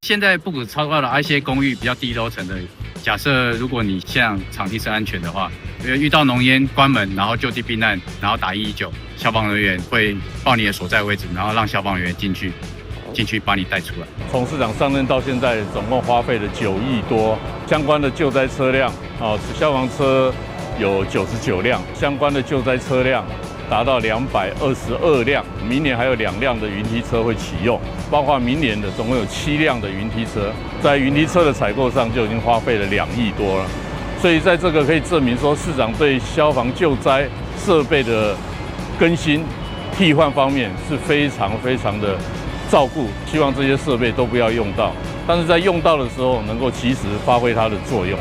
現在不止超高樓，一些公寓比較低樓層的，假設如果你像場地是安全的話，遇到濃煙關門，然後就地避難，然後打119，消防人員會報你的所在位置，然後讓消防人員進去把你帶出來。從市長上任到現在，總共花費了9億多，相關的救災車輛消防車有99輛，相關的救災車輛達到222輛，明年還有2輛的雲梯車會啟用，包括明年的總共有7輛的雲梯車，在雲梯車的採購上就已經花費了2億多了，所以在這個可以證明說，市長對消防救災設備的更新、替換方面是非常的照顧，希望這些設備都不要用到，但是在用到的时候能夠及時發揮它的作用。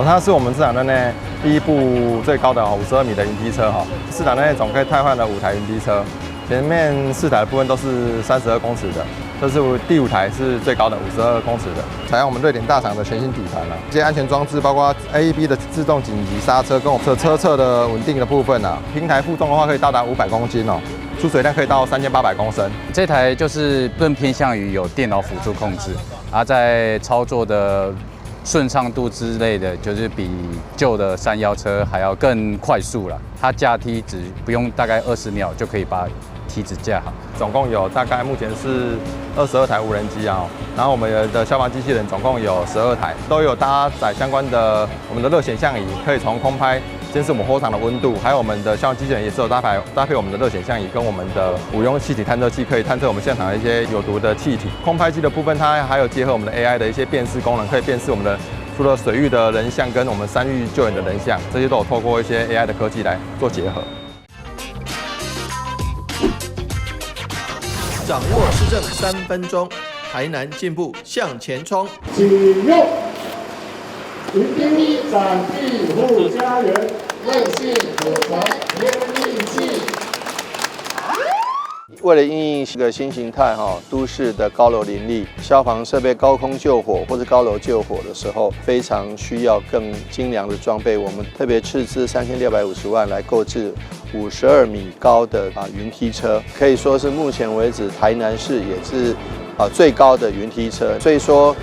它是我們市场任內第一部最高的52米的雲梯車市场任內總可以汰換了5台雲梯車，前面4台的部分都是32公尺的，這是第5台是最高的52公尺的，採用我們瑞典大廠的全新底盤這些安全裝置包括 AEB 的自動緊急剎車跟我們車側的穩定的部分平台負重的話可以到達500公斤出水量可以到3800公升。這台就是更偏向於有電腦輔助控制，在操作的順暢度之類的，就是比舊的311車還要更快速了。它架梯只不用大概20秒就可以把梯子架好。总共有大概目前是22台無人機然後我們的消防機器人总共有12台，都有搭載相關的我們的熱顯像儀，可以從空拍監視我們火場的溫度，還有我們的消防機器人也是有搭配我們的熱顯像儀跟我們的五用气體探測器，可以探測我們現场的一些有毒的气体。空拍机的部分，它還有結合我們的 AI 的一些辨識功能，可以辨識我們的除了水域的人像跟我們山域救援的人像，這些都有透過一些 AI 的科技來做結合。掌握施政3分鐘，台南進步向前衝。請用雲梯展地護家園，衛星火柴天力氣。為了因應這個新形態都市的高樓林立，消防設備高空救火或者高樓救火的時候，非常需要更精良的裝備。我們特別斥資3650萬來購置52米高的雲梯車，可以說是目前為止台南市也是最高的雲梯車。所以說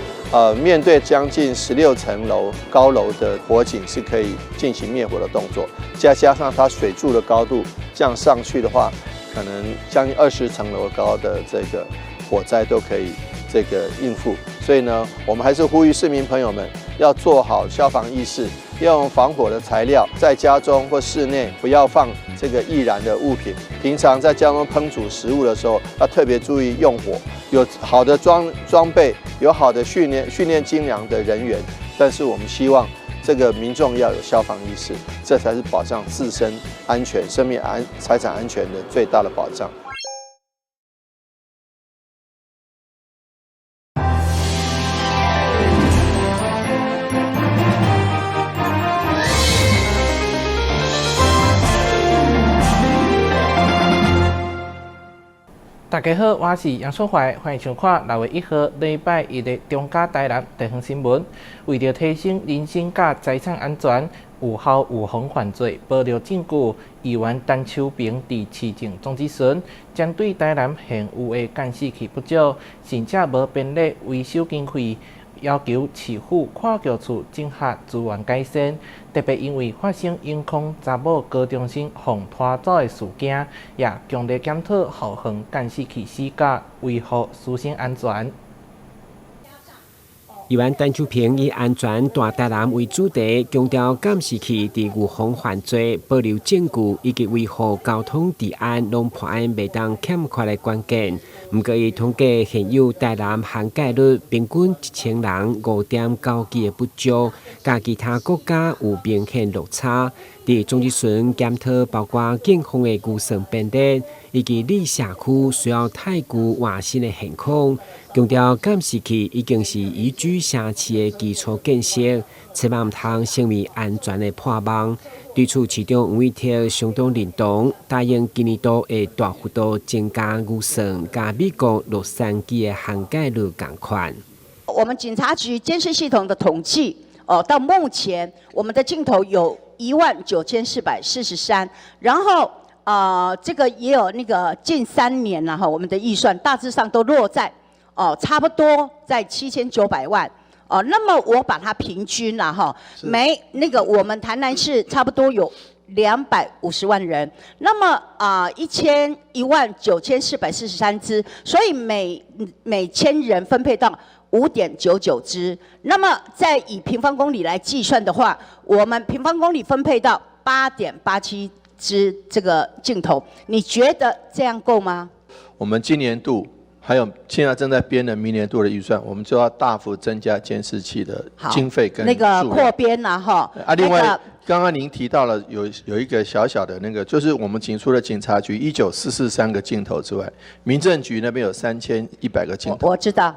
面對将近16層樓高樓的火警是可以進行滅火的動作，加上它水柱的高度這樣上去的話，可能將近20層樓高的這個火災都可以應付。所以呢，我們還是呼籲市民朋友們要做好消防意識，要用防火的材料，在家中或室內不要放这个易燃的物品。平常在家中烹煮食物的时候，要特別注意用火。有好的裝備，有好的訓練精良的人員，但是我們希望這個民眾要有消防意識，這才是保障自身安全、生命財產安全的最大的保障。大家好，我是楊順懷，歡迎收看6月1號禮拜一的中嘉台南地方新聞。為了提升人身甲財產安全，有效預防犯罪、保留證據，議員陳秋平在市政總質詢，針對台南現有的監視器不足，甚至無編列維修經費，要求市府看橋處整合資源改善。特別因為發生因控查某高中生被拖走的事件，也強烈檢討後方監視器死角，維護師生安全。議員陳秋平以安全大台南為主題，強調監視器佇預防犯罪、保留證據以及維護交通治安，攏破案袂當欠缺的關鍵。不過，伊統計現有台南涵蓋率平均1000人5.9件的不足，甲其他國家有明顯落差。在總質詢檢討包括警方的預算編列，以及里社區需要太舊換新的現況，強調監視器已經是宜居城市的基礎建設，千萬唔通成為安全的破網。對此，市長黃偉哲相當認同，答應今年度會大幅度增加預算，甲美國洛杉磯的涵蓋率同款。我們警察局監視系統的統計，到目前我們的鏡頭有19443，然後這個也有那個近3年了哈，我們的預算大致上都落在差不多在7900萬。那麼我把它平均了哈，我們台南市差不多有250萬人，那麼1,09443支，所以每1000人分配到5.99支。那麼再以平方公里來計算的話，我們平方公里分配到8.87支這個鏡頭，你覺得這樣夠嗎？我們今年度還有現在正在編的明年度的預算，我們就要大幅增加監視器的經費跟數量。那個擴編啦哈。另外剛剛您提到了有一個小小的那個，就是我們除了警察局19443個鏡頭之外，民政局那邊有3100個鏡頭。我知道。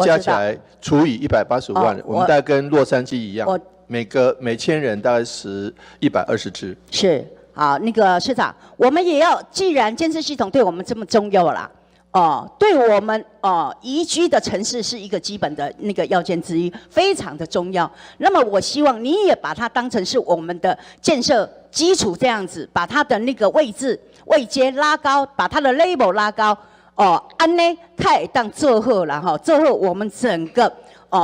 加起來除以185萬，我們大概跟洛杉磯一樣，每1000人大概是120支。是，好，那個市長，我們也要，既然監視系統對我們這麼重要啦，對我們宜居的城市是一個基本的那個要件之一，非常的重要。那麼我希望你也把它當成是我們的建設基礎這樣子，把它的那個位階拉高，把它的 label 拉高。安呢，開當做好啦哈，做好我們整個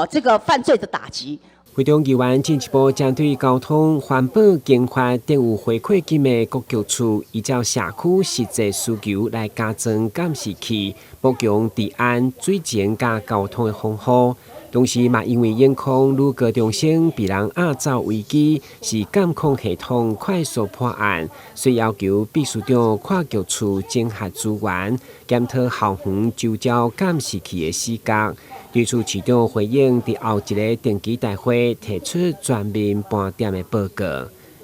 這個犯罪的打擊。會中議員進一步針對交通、環保、經發等有回饋金的各局處，依照社區實際需求來加裝監視器，保強治安、水情加交通的防護。同時嘛，因為眼控愈高中心被人壓造危機，是監控系統快速破案，所以要求秘書長跨局處整合資源，檢討校園就招監視器的時間。對此，市長回應在後一個定期大會提出全面盤點的報告。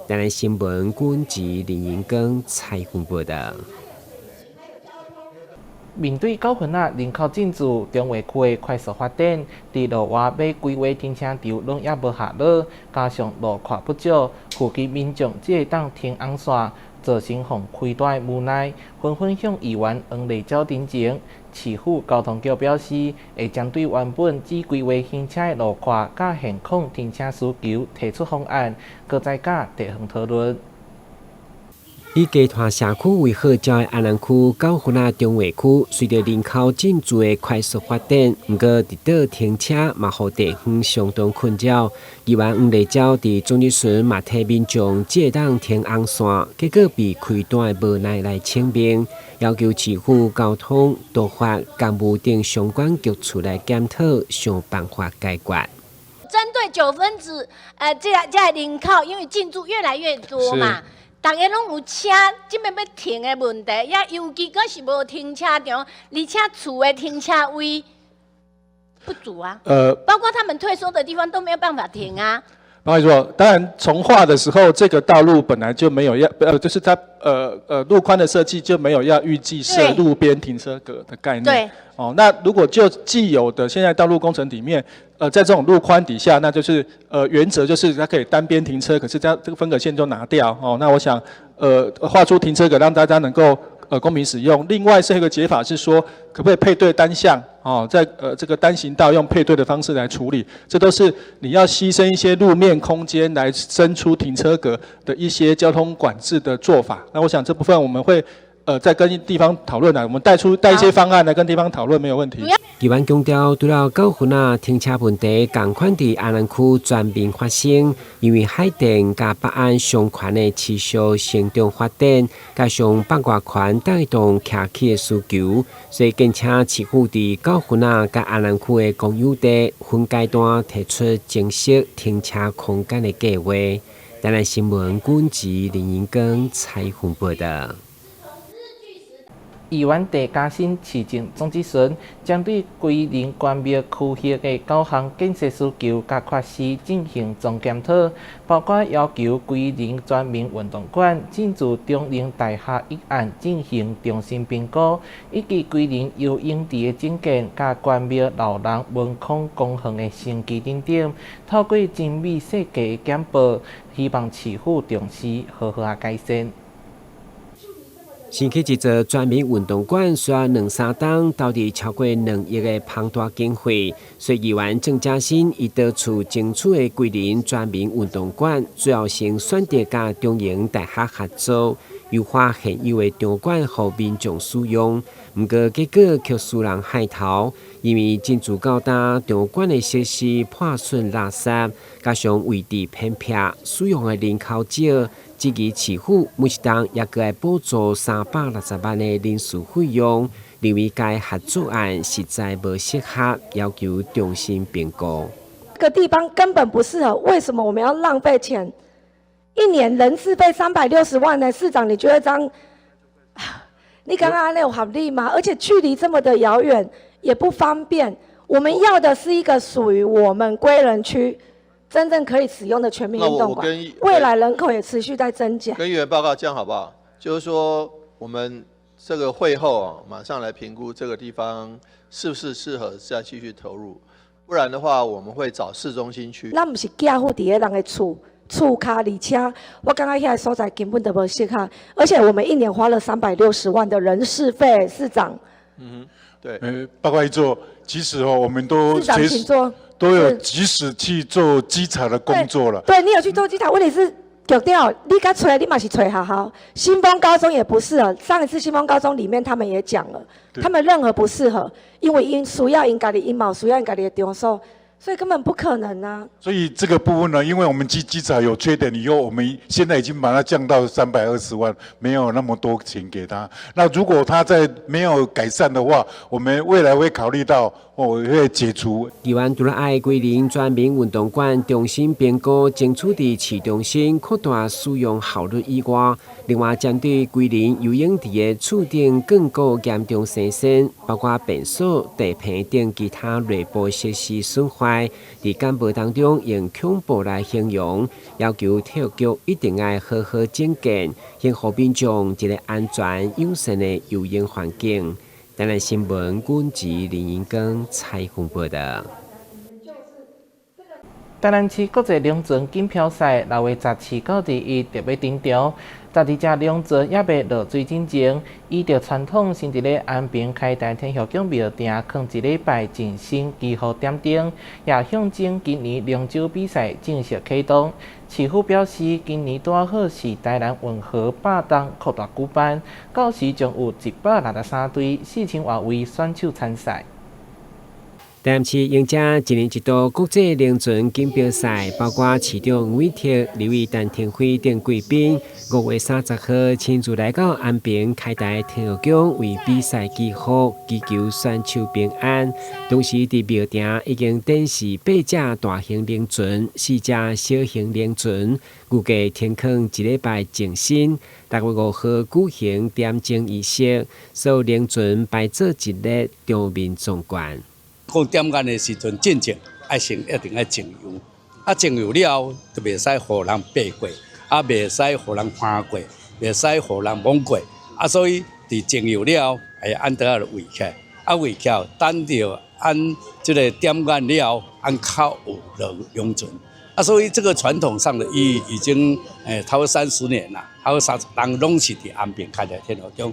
台南新聞軍籍林英光採訪報道。面對9份人口進駐中華區的快速發展，在路外要規劃停車場攏也無下落，加上路況不足，附近民眾只會當停紅線，造成互開大的無奈，紛紛向議員黃麗椒陳情。市府交通局表示，會針對原本只規劃行車的路況甲現況停車需求提出方案，擱再甲地方討論。以集團社區為號召的安南區9份中華區，隨着人口進駐的快速發展，不過直到停車嘛，互地方相當困擾。議員黃麗椒佇總日巡嘛替民眾借當停紅線，結果被開單的無奈來請命，要求市府交通、都發、公務等相關局處來檢討，想辦法解決。針對9分子，這人口因為進駐越來越多嘛。大家攏有車，這邊要停的問題，也尤其閣是無停車場，而且厝的停車位不足啊。包括他們退縮的地方都沒有辦法停啊。不好意思說，當然重劃的時候，這個道路本來就沒有要就是它路寬的設計就沒有要預計設路邊停車格的概念。對。那如果就既有的現在道路工程裡面，在這種路寬底下，那就是原則就是它可以單邊停車，可是這個分隔線就拿掉。那我想畫出停車格讓大家能夠公平使用。另外是一個解法是說，可不可以配對單向？在這個單行道用配對的方式來處理，這都是你要犧牲一些路面空間來伸出停車格的一些交通管制的做法。那我想這部分我們會再跟地方討論，我們帶一些方案來跟地方討論，沒有問題。議員強調，除了9份停車問題，同款在安南區全面發生，因為海淀甲北安雙環的持續成長發展，加上北外環帶動客氣的需求，所以建請市府在9份甲安南區的公有地分階段提出正式停車空間的計劃。台南新聞軍籍林英光採訪報道。議員鄭嘉欣市政總質詢，針對規鄰關廟區域的9項建設需求甲缺失進行總檢討，包括要求規鄰全民運動館進駐中寧大廈一案進行重新評估，以及規鄰游泳池的增建甲關廟老人文康公園的升級等等，透過精密設計的簡報，希望市府重視，好好改善。新起一座全民運動館需要2-3檔，到底超過2億的龐大經費。所以議員鄭嘉欣已到處爭取的規鄰全民運動館，主要先選擇甲中營大學合作，優化現有的場館予民眾使用。不過結果卻使人害頭，因為進駐較大場館的設施破損垃圾，加上位置偏僻，使用的人口少。至於市府每一檔也閣會補助360萬的人事費用，認為該合作案實在不適合，要求重新評估。這個地方根本不適合，為什麼我們要浪費錢？一年人事費360萬呢？市長，你覺得這樣，你剛剛那有合理嗎？而且距離這麼的遙遠，也不方便。我們要的是一個屬於我們歸仁區真正可以使用的全民運動館，未來人口也持續在增加。跟議員報告這樣好不好？就是說，我們這個會後啊，馬上來評估這個地方是不是適合再繼續投入，不然的話，我們會找市中心區。咱不是寄附在人的厝卡，而且我剛剛遐所在根本都不適合，而且我們一年花了360萬的人事費，市長。對。報告一做，其實我們都市長請坐。都有及時去做稽查的工作了。對，你有去做稽查，問題是局長，你甲找你嘛是找學校，新豐高中也不適合。上一次新豐高中裡面他們也講了，他們任何不適合，因為需要因家己因嘛，需要因家己的場所，所以根本不可能啊。所以這個部分呢，因為我們稽查有缺點以後，我們現在已經把它降到320萬，沒有那麼多錢給他。那如果他在沒有改善的話，我們未來會考慮到。我會解除。議員除了愛歸仁全民運動館重新評估，爭取在市中心擴大使用效率以外，另外針對歸仁游泳池的厝頂更過嚴重生鏽，包括便所、地坪等其他內部設施損壞，在簡報當中用恐怖來形容，要求體育局一定要好好整建，幸福民眾一個安全友善的游泳環境。台南新聞軍籍林英庚採訪報道。台南市國際龍船錦標賽6月17到21特別登場，12隻龍船也未落水之前，依照傳統，先佇咧安平開台天後宮廟埕放一禮拜靜心祈福點燈，也象徵今年龍舟比賽正式啟動。市府表示，今年拄好是台南運河8棟擴大舉辦，到時將有163隊4000多位選手參賽。台南市迎接一年一度國際龍船錦標賽，包括市長吳偉剔、立委陳廷輝等貴賓，5月30號親自來到安平開台天後宮為比賽祈福，祈求選手平安。同時，在廟埕已經展示8隻大型龍船、4隻小型龍船，預計天空一禮拜靜心。6月5號舉行點燈儀式，所有龍船擺做一列，場面壯觀。講點眼的時陣，進前愛先一定要淨油，淨油了就袂使互人爬過，袂使互人翻過，袂使互人摸過，所以佇淨油了，按得要圍起來，圍起來，等着按這個點眼了，按靠有落龍船，所以這個傳統上的意義已經超過30年了，超過30人攏是佇安平開台天後宮。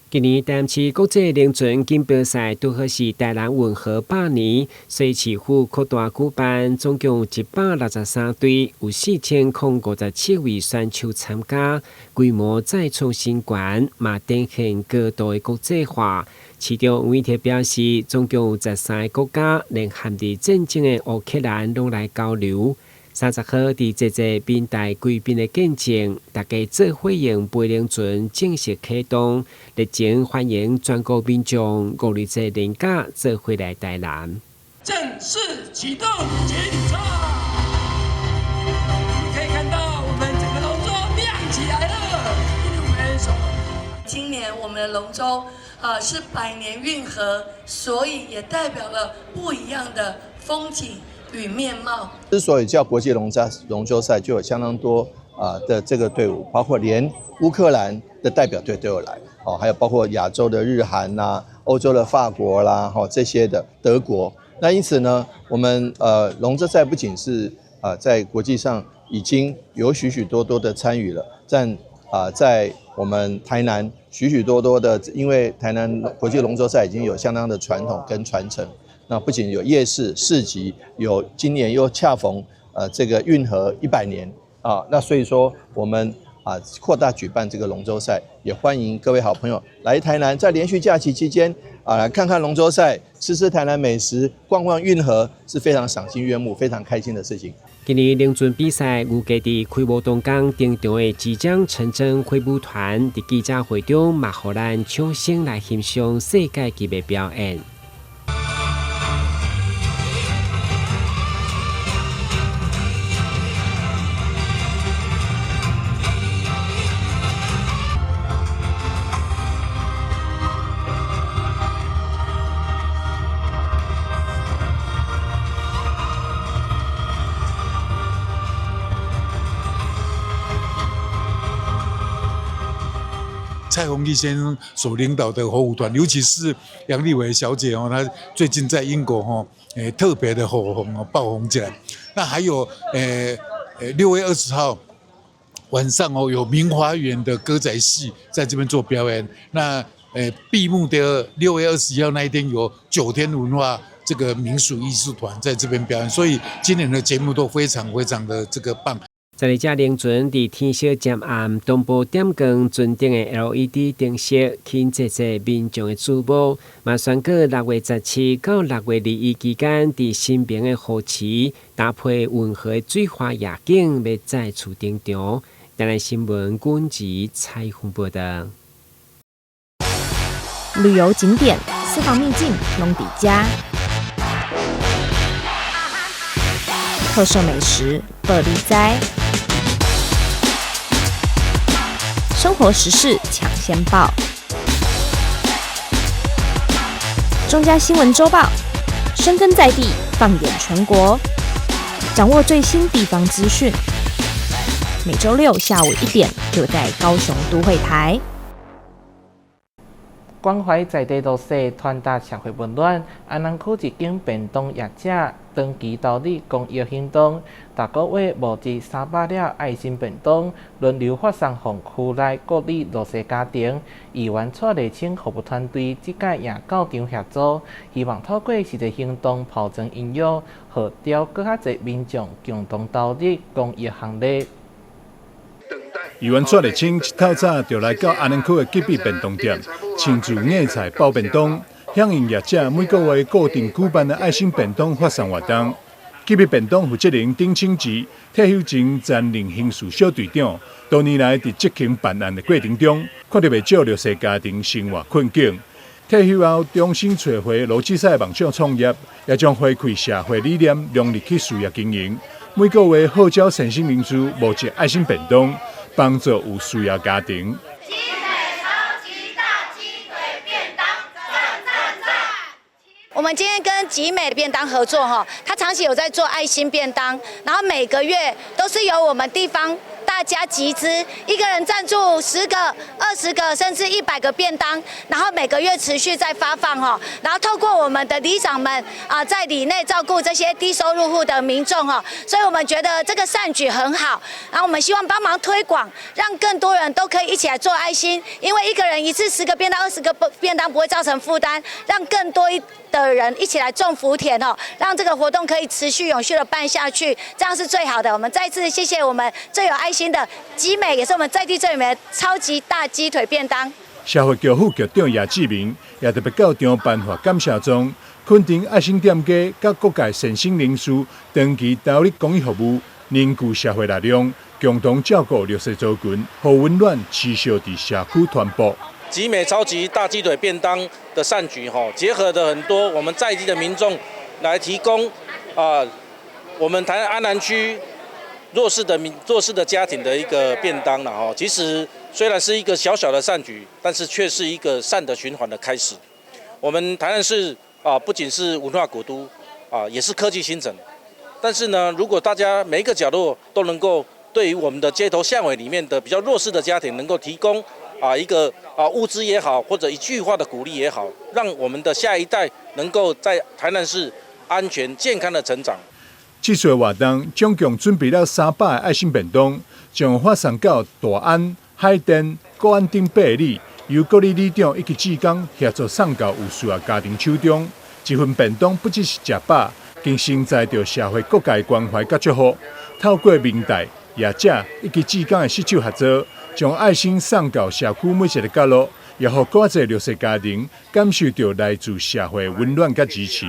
今年台南市國際龍船錦標賽拄好是台南運河100年，所以市府擴大舉辦，總共163隊，有4057位選手參加，規模再創新高，嘛展現高度的國際化。市長吳偉剔表示，總共有13個國家，連含佇戰爭的烏克蘭攏來交流。30號佇這個賓台貴賓的見證，大家做伙用陪龍船正式啟動，熱情歡迎全國民眾5日節連假做伙來台南。正式啟動檢查，可以看到我們整個龍舟亮起來了。今年我們的龍舟是百年運河，所以也代表了不一樣的風景與面貌。之所以叫國際龍舟賽，就有相當多的這個隊伍，包括連烏克蘭的代表隊都有來，還有包括亞洲的日韓啦、歐洲的法國啦，這些的德國。那因此呢，我們龍舟賽不僅是在國際上已經有許許多多的參與了，在我們台南許許多多的，因為台南國際龍舟賽已經有相當的傳統跟傳承。那不僅有夜市市集，有今年又恰逢這個運河100年啊，那所以說我們擴大舉辦這個龍舟賽，也歡迎各位好朋友來台南，在連續假期期間來看看龍舟賽，吃台南美食，逛逛運河，是非常賞心悅目、非常開心的事情。今年龍舟比賽預計在開幕當天登場的即將成真揮舞團，在記者會中嘛，予咱掌聲來欣賞世界級的表演。蔡宏毅先生所領導的火舞團，尤其是楊麗偉小姐哦，她最近在英國哦，特別的火紅哦，爆紅起來。那還有6月20號晚上哦，有明華園的歌仔戲在這邊做表演。那閉幕的6月21號那一天有9天文化這個民俗藝術團在這邊表演，所以今年的節目都非常非常的這個棒。在哩只龍船佇天色漸暗，東部點光船頂的 LED 燈飾吸引濟濟民眾的注目。嘛選過6月17到6月21期間，佇新平的河池搭配溫和的水花夜景，要再次登場。台南新聞阮吉採訪報道。旅遊景點、私房秘境攏底家，特色美食報你知。生活時事搶先報，中嘉新聞週報，深耕在地，放眼全國，掌握最新地方資訊。每週6下午1點，就在高雄都會台。關懷在地弱勢，傳達社會溫暖。安南區一間便當業者長期投入公益行動，逐個月募集300粒愛心便當，輪流發送予區內各類弱勢家庭。議員蔡麗清服務團隊這屆也到場協助，希望透過實際行動拋磚引玉，號召更較儕民眾共同投入公益行列。議員蔡麗清一透早就來到安南區的吉比便當店，親自硬菜包便當，響應業者每個月固定舉辦的愛心便當發送活動。吉比便當負責人丁清吉、退休前前寧刑事小隊長，多年來在執行辦案的過程中，看到不少弱勢家庭生活困境。退休後重新找回邏輯賽夢想創業，也將回饋社會理念，融入去事業經營。每個月號召善心人士募集愛心便當，幫助有需要家庭。我們今天跟集美便當合作哈，他長期有在做愛心便當，然後每個月都是由我們地方大家集資，一個人贊助10個、20個，甚至100個便當，然後每個月持續在發放哈，然後透過我們的里長們在里內照顧這些低收入戶的民眾哈，所以我們覺得這個善舉很好，然後我們希望幫忙推廣，讓更多人都可以一起來做愛心，因為一個人一次10個便當、20個便當不會造成負擔，讓更多的人一起來種福田哦，讓這個活動可以持續永續的辦下去，這樣是最好的。我們再次謝謝我們最有愛心的集美，也是我們在地最有名的超級大雞腿便當。社會局副局長葉志明也特別到場頒發感謝狀，肯定愛心店家甲各界善心人士長期投入公益服務，凝聚社會力量，共同照顧弱勢族群，讓溫暖持續在社區傳播。集美超級大雞腿便當的善舉結合了很多我們在地的民眾來提供我們台南安南區弱勢的家庭的一個便當了其實雖然是一個小小的善舉，但是卻是一個善的循環的開始。我們台南市不僅是文化古都也是科技新城，但是呢，如果大家每一個角落都能夠對於我們的街頭巷尾裡面的比較弱勢的家庭能夠提供一個物資也好，或者一句話的鼓勵也好，讓我們的下一代能夠在台南市安全健康的成長。這次活動總共準備了300個愛心便當，將發送到大安、海淀、國安等8里，由各里里長以及志工協助送到有需要家庭手中。一份便當不只是吃飽，更承載着社會各界關懷甲祝福。透過明代業者以及志工的攜手合作，將愛心送到社區每一個角落，也讓更多弱勢家庭感受到來自社會溫暖和支持。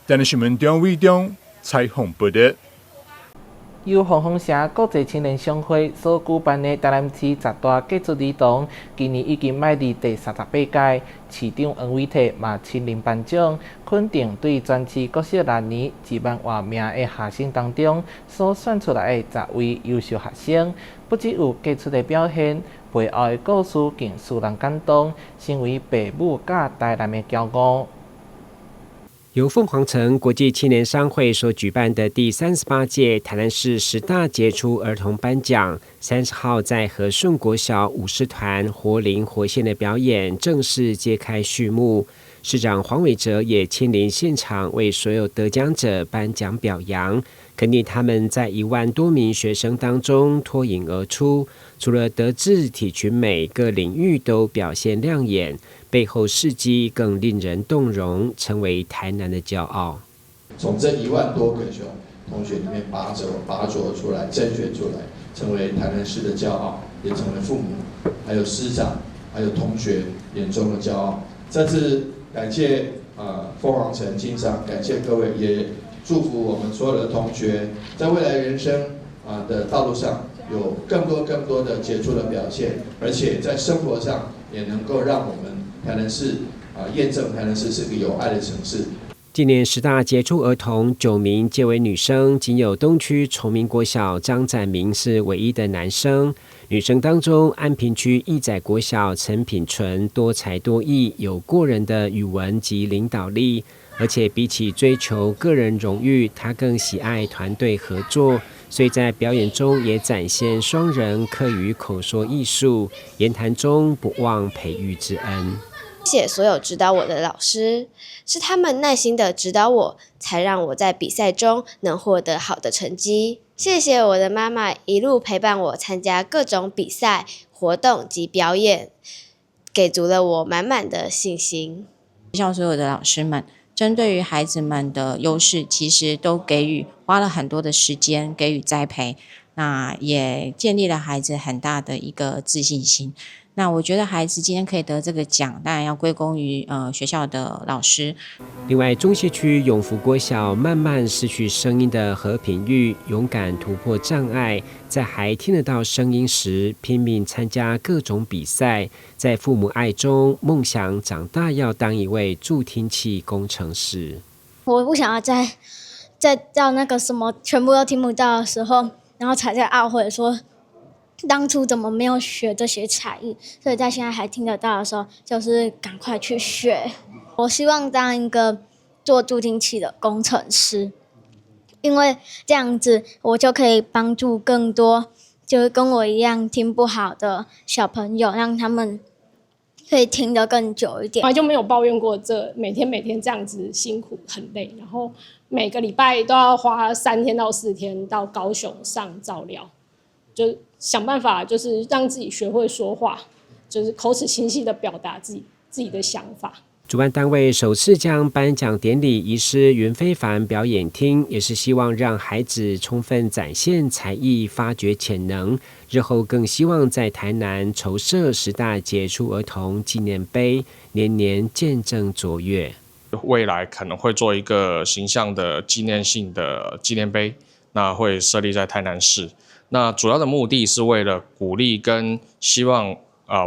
台南新聞張偉忠採訪報道。由鳳凰城國際青年商會所舉辦的台南市十大傑出兒童，今年已經邁入第38屆。市長黃偉綽嘛親臨頒獎，肯定對全市國小6年1萬多名的學生當中所選出來的10位優秀學生，不只有傑出的表現，背後的故事更使人感動，成為父母甲台南的驕傲。由鳳凰城國際青年商會所舉辦的第38屆台南市10大傑出兒童頒獎，30號在和順國小舞獅團活靈活現的表演正式揭開序幕。市長黃偉哲也親臨現場為所有得獎者頒獎表揚，肯定他們在1萬多名學生當中脫穎而出，除了德智體群美各領域都表現亮眼，背後事蹟更令人動容，成為台南的驕傲。從這1萬多個同學裡面拔擢出來、甄選出來，成為台南市的驕傲，也成為父母、還有師長、還有同學眼中的驕傲。再次感謝鳳凰城經商，感謝各位，也祝福我們所有的同學在未來人生的道路上有更多的傑出的表現，而且在生活上也能夠讓我們台南市驗證台南市是個有愛的城市。今年10大傑出兒童9名皆為女生，僅有東區崇明國小張展明是唯一的男生。女生當中，安平區義載國小陳品純多才多藝，有過人的語文及領導力，而且比起追求個人榮譽，她更喜愛團隊合作，所以在表演中也展現雙人客語口說藝術，言談中不忘培育之恩。謝謝所有指導我的老師，是他們耐心的指導我，才讓我在比賽中能獲得好的成績。謝謝我的媽媽一路陪伴我參加各種比賽、活動及表演，給足了我滿滿的信心。學校所有的老師們，針對於孩子們的優勢，其實都花了很多的時間給予栽培，那也建立了孩子很大的一個自信心。那我覺得孩子今天可以得這個獎，當然要歸功於學校的老師。另外，中西區永福國小慢慢失去聲音的何品玉，勇敢突破障礙，在還聽得到聲音時，拼命參加各種比賽，在父母愛中，夢想長大要當一位助聽器工程師。我不想要再到那個什麼全部都聽不到的時候，然後才在懊悔說，當初怎麼沒有學這些才藝？所以在現在還聽得到的時候，就是趕快去學。我希望當一個做助聽器的工程師，因為這樣子我就可以幫助更多就是跟我一樣聽不好的小朋友，讓他們可以聽得更久一點。就沒有抱怨過每天這樣子辛苦很累，然後每個禮拜都要花3天到4天到高雄上照料，就想辦法就是讓自己學會說話，就是口齒清晰的表達自己的想法。主辦單位首次將頒獎典禮移師雲非凡表演廳，也是希望讓孩子充分展現才藝，發掘潛能。日後更希望在台南籌設10大傑出兒童紀念碑，年年見證卓越。未來可能會做一個形象的紀念性的紀念碑，那會設立在台南市。那主要的目的是為了鼓勵跟希望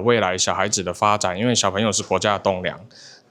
未來小孩子的發展，因為小朋友是國家的棟樑。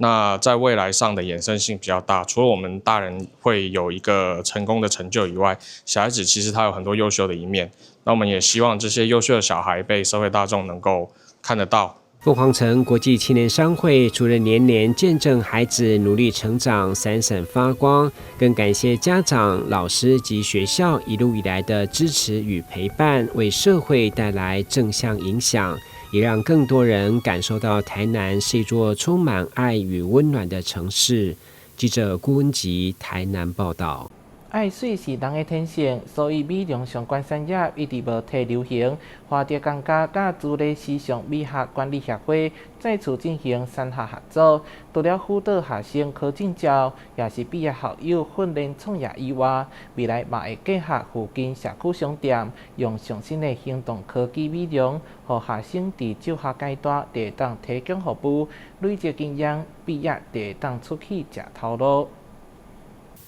那在未來上的衍生性比較大，除了我們大人會有一個成功的成就以外，小孩子其實他有很多優秀的一面。那我們也希望這些優秀的小孩被社會大眾能夠看得到。鳳凰城國際青年商會除了年年見證孩子努力成長、閃閃發光，更感謝家長、老師及學校一路以來的支持與陪伴，為社會帶來正向影響，也讓更多人感受到台南是一座充滿愛與溫暖的城市。記者顧文吉台南報道。愛水是人的天性，所以美容相關產業一直無退流行。花蝶工家甲助理時尚美學管理協會再次進行3下合作，除了輔導學生考證照，也是畢業校友訓練創業以外，未來嘛會結合附近社區商店，用上新的行動科技美容，讓學生佇就學階段會當提供服務，累積經驗，畢業會當出去食頭路。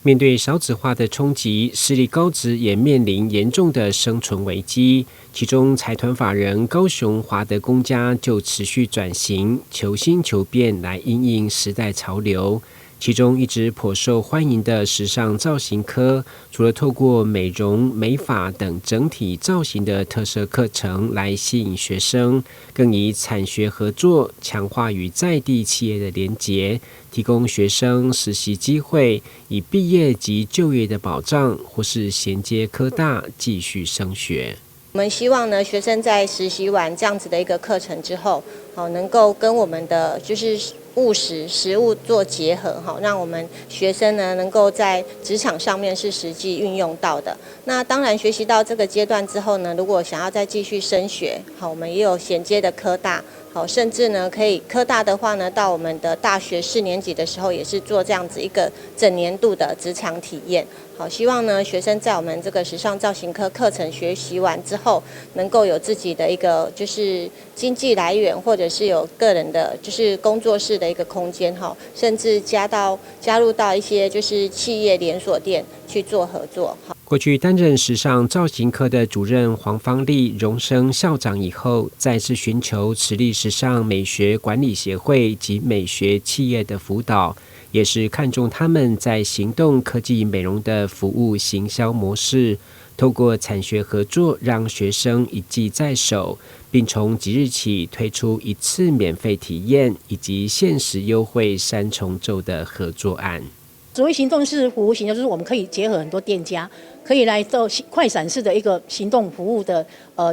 面對少子化的衝擊，私立高職也面臨嚴重的生存危機。其中，財團法人高雄華德公家就持續轉型，求新求變來因應時代潮流。其中一直頗受歡迎的時尚造型科，除了透過美容、美髮等整體造型的特色課程來吸引學生，更以產學合作強化與在地企業的連結，提供學生實習機會，以畢業及就業的保障，或是銜接科大繼續升學。我們希望呢，學生在實習完這樣子的一個課程之後，能夠跟我們的就是實務做結合，讓我們學生呢能夠在職場上面是實際運用到的。那當然，學習到這個階段之後呢，如果想要再繼續升學，我們也有銜接的科大。甚至呢，可以科大的話呢，到我們的大學4年級的時候，也是做這樣子一個整年度的職場體驗。希望呢，學生在我們這個時尚造型科課程學習完之後，能夠有自己的一個就是經濟來源，或者是有個人的就是工作室的一個空間，甚至加入到一些就是企業連鎖店去做合作。過去擔任時尚造型科的主任黃芳麗榮升校長以後，再次尋求慈利時尚美學管理協會及美學企業的輔導，也是看重他們在行動科技美容的服務行銷模式，透過產學合作，讓學生一技在手，並從即日起推出1次免費體驗以及限時優惠3重奏的合作案。所謂行動式服務行銷，就是我們可以結合很多店家，可以來做快閃式的一個行動服務的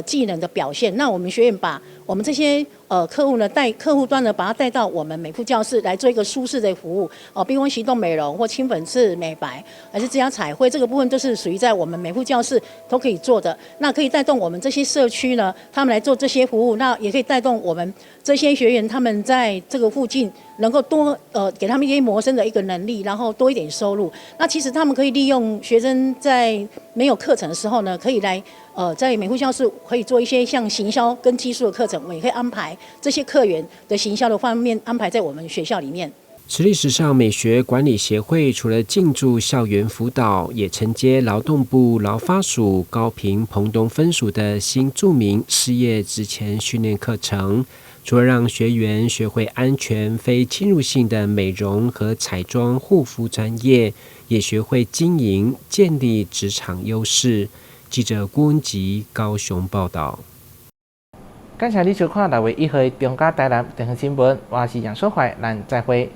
技能的表現。那我們學院把我們這些客戶呢，帶客戶端呢，把它帶到我們美膚教室來做一個舒適的服務，比如行動美容或清粉刺美白，還是指甲彩繪，這個部分都是屬於在我們美膚教室都可以做的。那可以帶動我們這些社區呢，他們來做這些服務，那也可以帶動我們這些學員他們在這個附近能夠多給他們一些謀生的一個能力，然後多一點收入。那其實他們可以利用學生在沒有課程的時候呢，可以來在美膚教室可以做一些像行銷跟技術的課程，我们也可以安排這些客源的行銷的方面安排在我們學校裡面。慈利時尚美學管理協會除了進駐校園輔導，也承接勞動部勞發署高屏澎東分署的新住民事業職前訓練課程。除了讓學員學會安全非侵入性的美容和彩妝護膚專業，也學會經營，建立職場優勢。記者郭文吉高雄報道。感謝你收看6月1號的中嘉台南電視新聞，我是楊淑懷，咱再會。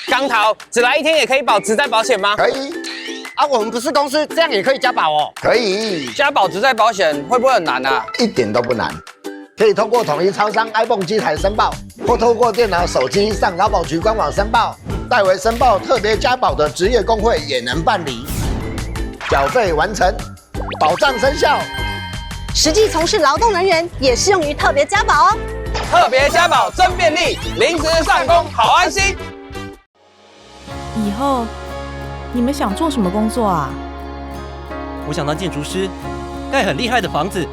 剛桃只來1天也可以保職災保險嗎？可以。啊，我們不是公司，這樣也可以加保哦。可以。加保職災保險會不會很難啊？一點都不難，可以通過統一超商 iPhone 機台申報，或透過電腦、手機上勞保局官網申報。代為申報特別加保的職業工會也能辦理。繳費完成，保障生效。實際從事勞動人員也適用於特別加保哦。特別加保真便利，臨時上工好安心。以後你們想做什麼工作啊？我想當建築師，蓋很厲害的房子。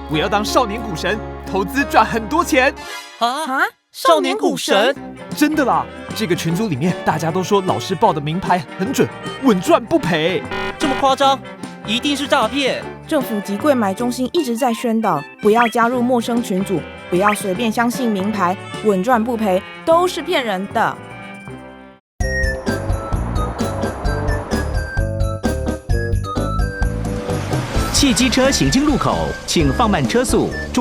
我要當少年股神，投資賺很多錢。啊！少年股神？真的啦！這個群組裡面大家都說老師報的名牌很準，穩賺不賠。這麼誇張？一定是詐騙！政府及櫃買中心一直在宣導，不要加入陌生群組，不要隨便相信名牌，穩賺不賠都是騙人的。汽機車行經路口，請放慢車速。